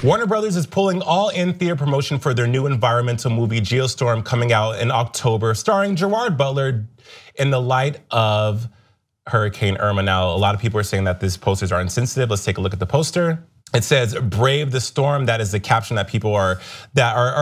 Warner Brothers is pulling all in-theater promotion for their new environmental movie Geostorm, coming out in October, starring Gerard Butler in the light of Hurricane Irma. Now, a lot of people are saying that these posters are insensitive. Let's take a look at the poster. It says, "Brave the storm." That is the caption that people are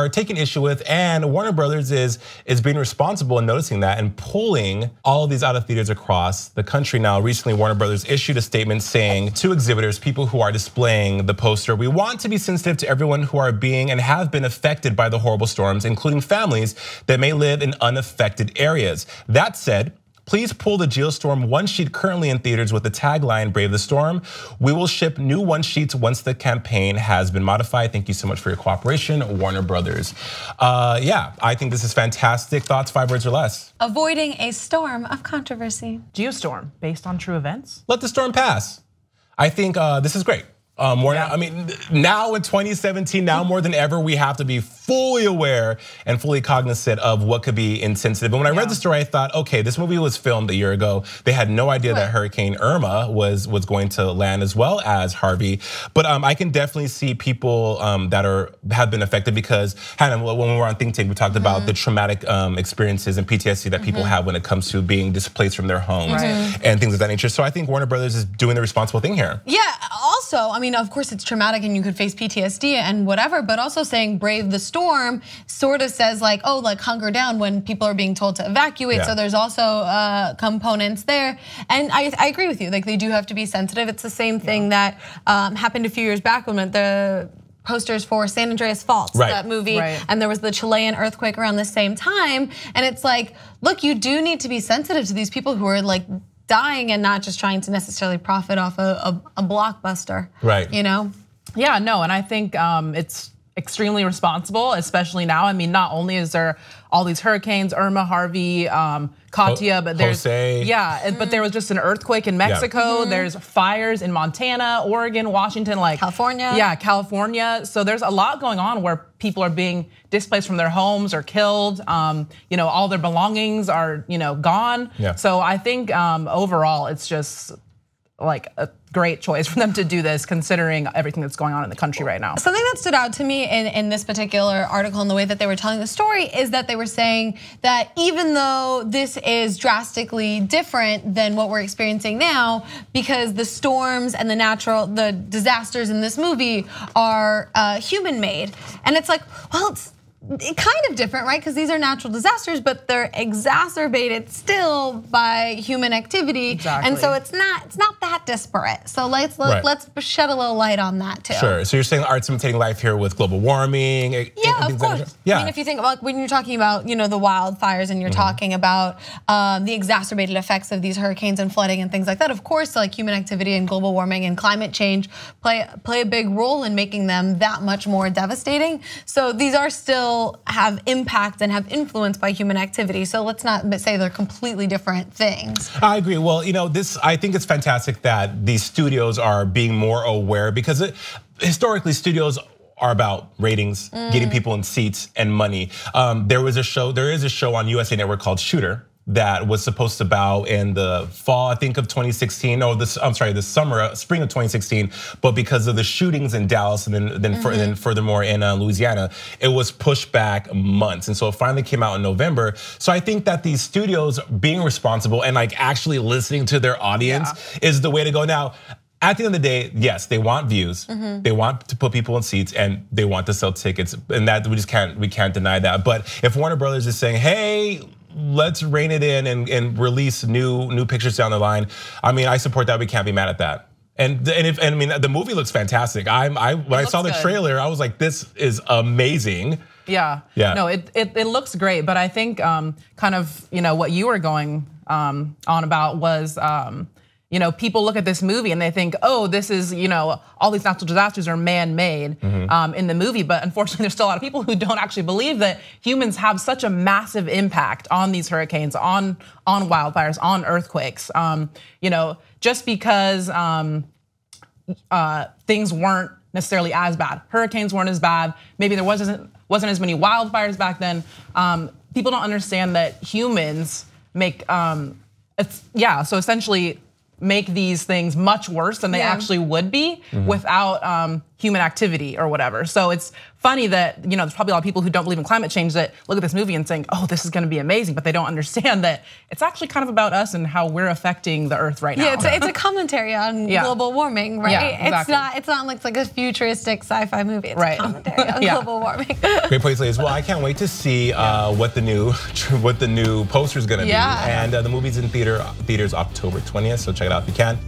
taking issue with, and Warner Brothers is being responsible in noticing that and pulling all of these out of theaters across the country. Now, recently, Warner Brothers issued a statement saying to exhibitors, people who are displaying the poster, "We want to be sensitive to everyone who are being and have been affected by the horrible storms, including families that may live in unaffected areas. That said, please pull the Geostorm one sheet currently in theaters with the tagline, Brave the Storm. We will ship new one sheets once the campaign has been modified. Thank you so much for your cooperation, Warner Brothers." Yeah, I think this is fantastic. Thoughts, 5 words or less? Avoiding a storm of controversy. Geostorm, based on true events? Let the storm pass. I think this is great. I mean, now in 2017, now more than ever, we have to be fully aware and fully cognizant of what could be insensitive. And when I read the story, I thought, okay, this movie was filmed a year ago. They had no idea that Hurricane Irma was going to land as well as Harvey. But I can definitely see people that have been affected because, Hannah, when we were on Think Tank, we talked about the traumatic experiences and PTSD that people have when it comes to being displaced from their homes and things of that nature. So I think Warner Brothers is doing the responsible thing here. Yeah, also, I mean, of course it's traumatic and you could face PTSD and whatever, but also saying brave the storm sort of says like, oh, like hunker down when people are being told to evacuate. Yeah. So there's also components there. And I agree with you, like they do have to be sensitive. It's the same thing that happened a few years back when the posters for San Andreas Faults, that movie, and there was the Chilean earthquake around the same time. And it's like, look, you do need to be sensitive to these people who are like dying and not just trying to necessarily profit off a blockbuster, you know? Yeah, no, and I think it's extremely responsible, especially now. I mean, not only is there all these hurricanes, Irma, Harvey, Katia, but there's but there was just an earthquake in Mexico. There's fires in Montana, Oregon, Washington, like California. Yeah, California. So there's a lot going on where people are being displaced from their homes or killed. You know, all their belongings are gone. So I think overall, it's just like a great choice for them to do this, considering everything that's going on in the country right now. Something that stood out to me in this particular article and the way that they were telling the story is that they were saying that even though this is drastically different than what we're experiencing now, because the storms and the disasters in this movie are human made, and it's like, well, it's kind of different, right? Because these are natural disasters, but they're exacerbated still by human activity, and so it's not that disparate. So let's shed a little light on that too. Sure. So you're saying art's imitating life here with global warming? Yeah, of course. I mean, if you think about when you're talking about the wildfires and you're talking about the exacerbated effects of these hurricanes and flooding and things like that, of course, like human activity and global warming and climate change play a big role in making them that much more devastating. So these are still have impact and have influence by human activity. So let's not say they're completely different things. I agree. Well, I think it's fantastic that these studios are being more aware, because historically studios are about ratings, getting people in seats and money. There is a show on USA Network called Shooter that was supposed to bow in the fall, I think, of 2016, the spring of 2016, but because of the shootings in Dallas and then furthermore in Louisiana, it was pushed back months, and so it finally came out in November. So I think that these studios being responsible and like actually listening to their audience is the way to go. Now, at the end of the day, yes, they want views, they want to put people in seats, and they want to sell tickets, and that we can't deny that. But if Warner Brothers is saying, hey, let's rein it in and release new pictures down the line, I mean, I support that. We can't be mad at that. And I mean, the movie looks fantastic. When I saw the trailer, I was like, this is amazing. Yeah. No, it looks great, but I think kind of what you were going on about was people look at this movie and they think, oh, this is, all these natural disasters are man-made in the movie. But unfortunately, there's still a lot of people who don't actually believe that humans have such a massive impact on these hurricanes, on wildfires, on earthquakes. Just because things weren't necessarily as bad, hurricanes weren't as bad, maybe there wasn't as many wildfires back then. People don't understand that humans make, so essentially make these things much worse than they actually would be without human activity or whatever. So it's funny that, there's probably a lot of people who don't believe in climate change that look at this movie and saying, oh, this is gonna be amazing, but they don't understand that it's actually kind of about us and how we're affecting the earth right now. Yeah, it's a commentary on global warming, right? Yeah, exactly. It's not like a futuristic sci-fi movie. It's a commentary on global warming. Great place, ladies. Well, I can't wait to see what the new poster is gonna be. And the movie's in theaters October 20th, so check it out if you can.